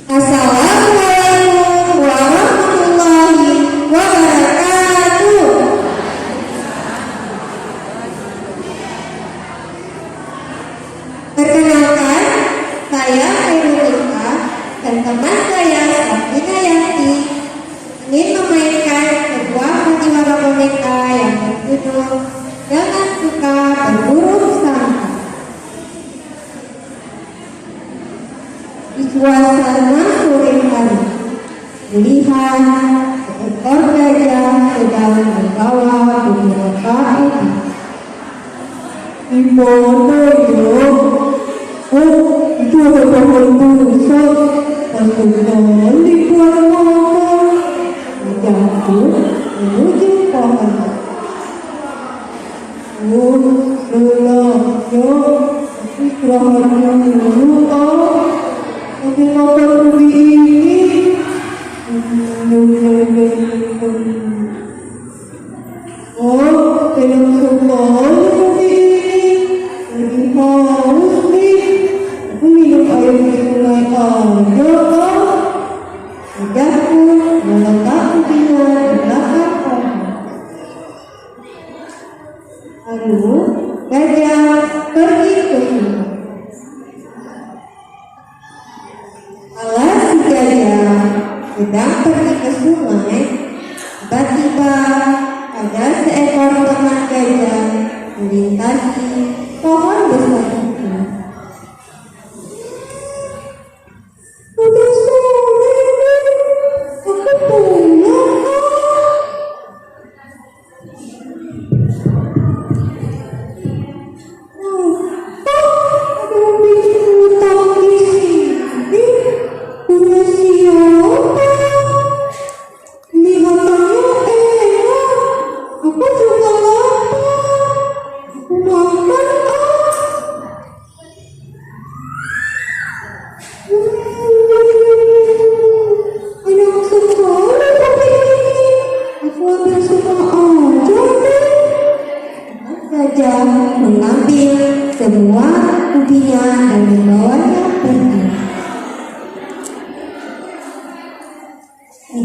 Assalamualaikum warahmatullahi wabarakatuh. Perkenalkan, saya Airulika dan teman saya Sabina Yanti ingin memainkan sebuah sandiwara boneka yang berjudul Jangan Suka Berburu Sangka. Di suasana sore hari, melihat seekor gajah sedang membawa beberapa ubi. Gimana ya? Oh, itu ada pohon besar, langsung kali buat makan. Jatuh menuju pohon. Oh, lelahnya, istirahatnya dulu tapi makan ubi ini. Oh, enak sekali ubi ini. Lagi haus nih. Aku minum air di sungai aja kan. Gajahku meletak ubinya di belakang pohon. Lalu gajah pergi ke sungai. Kala si gajah sedang pergi ke sungai, tiba-tiba ada seekor teman gajah melintasi pohon besar itu. Udah sore nih, aku pulang ada ubi utang di sini. Punya siapa? Kelihatannya enak. Aku juga lapar. Aku makan enak sekali kopi ini. Aku ambil semua aja deh. Gajah mengambil semua ubinya dan membawanya pergi.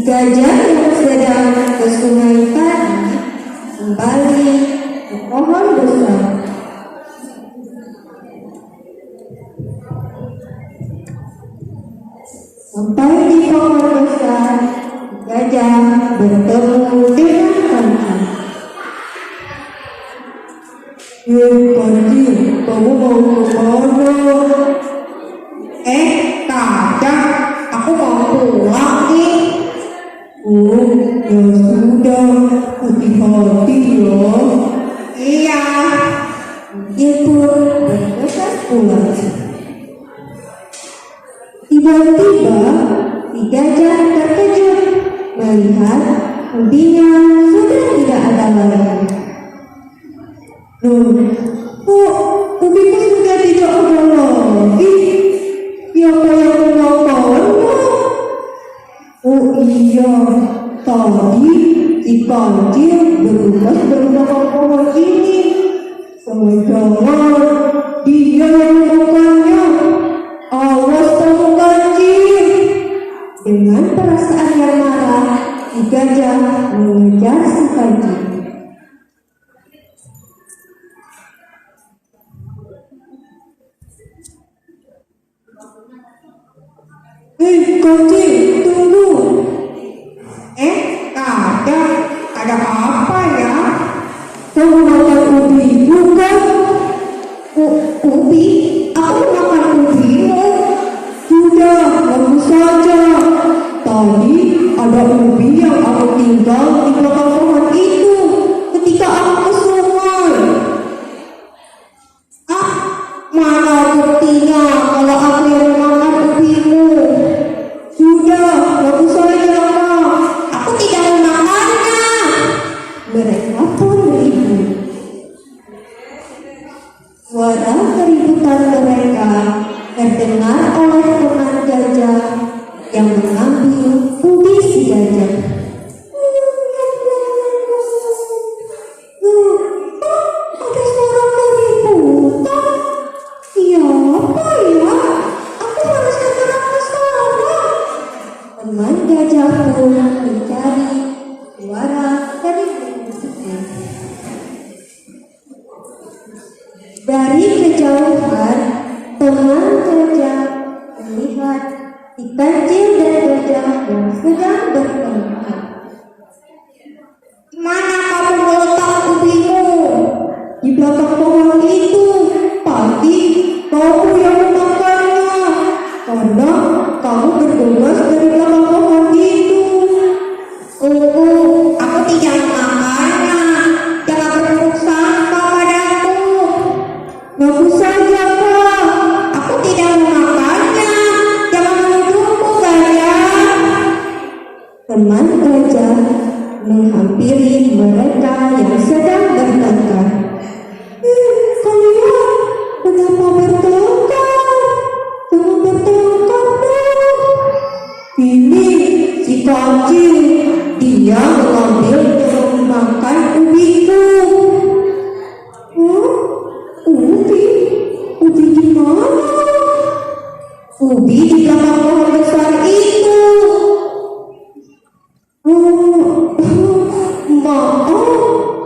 Gajah yang sedang ke sungai tadi kembali ke pohon besar. Sampai di pohon besar, gajah bertemu dengan kancil. Kancil, kamu mau kemana? Kadang aku mau pulang nih. Oh, ya sudah, hati-hati ya. Iya. Itu bergegas pulang. Tiba-tiba, si gajah terkejut melihat ubinya sudah tidak ada lagi. Kok ubiku sudah tidak ada lagi? Siapa yang memakannya? Oh iya, tadi si kancil bertugas bersama pohon ini. Jangan-jangan dia yang memakannya. Awas kamu kancil. Dengan perasaan yang marah, si gajah mengejar si kancil. Kancil, tunggu. Ada apa ya? Kamu makan ubi bukan? Ubi? Aku makan ubimu. Sudah, bagus saja. Tadi ada ubi yang aku tinggal di belakang pohon itu ketika aku ke sungai. Mana buktinya kalau aku yang makan ubimu? Sudah, bagus saja, Kak. Aku tidak memakannya. Mereka pun ribut. Suara keributan mereka terdengar oleh teman gajah yang mengambil ubi si gajah. lihat si kancil dan gajah yang sedang bertengkar. Mana kamu meletak ubimu? Di belakang pohon itu, pasti kamu yang memakannya. Karena kamu bertugas dari belakang pohon itu. Aku tidak memakannya. Jangan berburuk sangka padaku. Ngaku saja, Pak. Aku tidak memakannya. Jangan menuduhku, gajah. Teman gajah menghampiri mereka yang sedang bertengkar. Kalian kenapa bertengkar? Jangan bertengkar dong. Ini si kancil, dia mengambil dan memakan ubiku. Hah? Ubi? Ubi di mana? Ubi di belakang pohon besar itu. Maaf,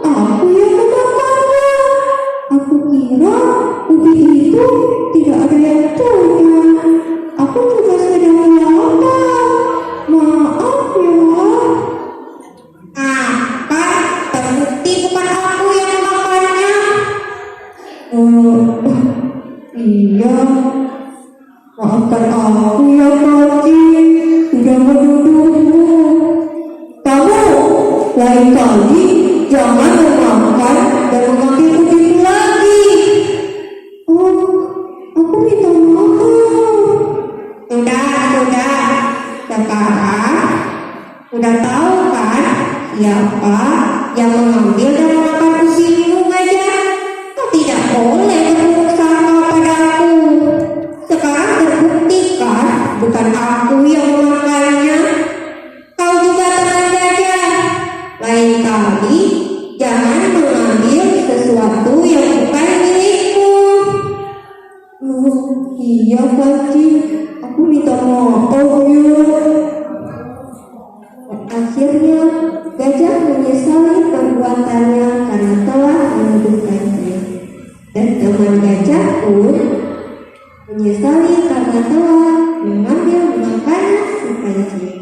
aku yang memakannya. Aku kira ubi itu tidak ada yang punya. Aku juga sedang lapar. Maaf ya. Kan terbukti bukan aku yang memakannya. Iya. Maafkan aku ya kancil, sudah menuduhmu. Kamu lain kali jangan memakan dan mengambil ubiku lagi. Aku minta maaf. Sudah. Sekarang sudah tahu kan siapa yang mengambil dan memakan ubimu, gajah? Kau tidak boleh berburuk sangka padaku. Sekarang terbukti kan bukan aku yang memakannya. Kau juga teman gajah. Lain kali jangan mengambil sesuatu yang bukan milikmu. Iya kancil, aku minta maaf ya. Akhirnya gajah menyesali perbuatannya karena telah menuduh kancil. Dan teman gajah pun menyesali karena telah mengambil makanan si kancil.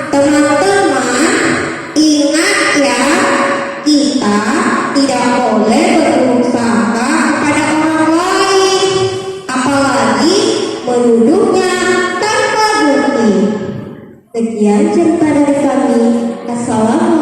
Teman-teman, ingat ya, kita tidak boleh berburuk sangka kepada orang lain, apalagi menuduhnya tanpa bukti. Sekian cerita dari kami. Assalamualaikum.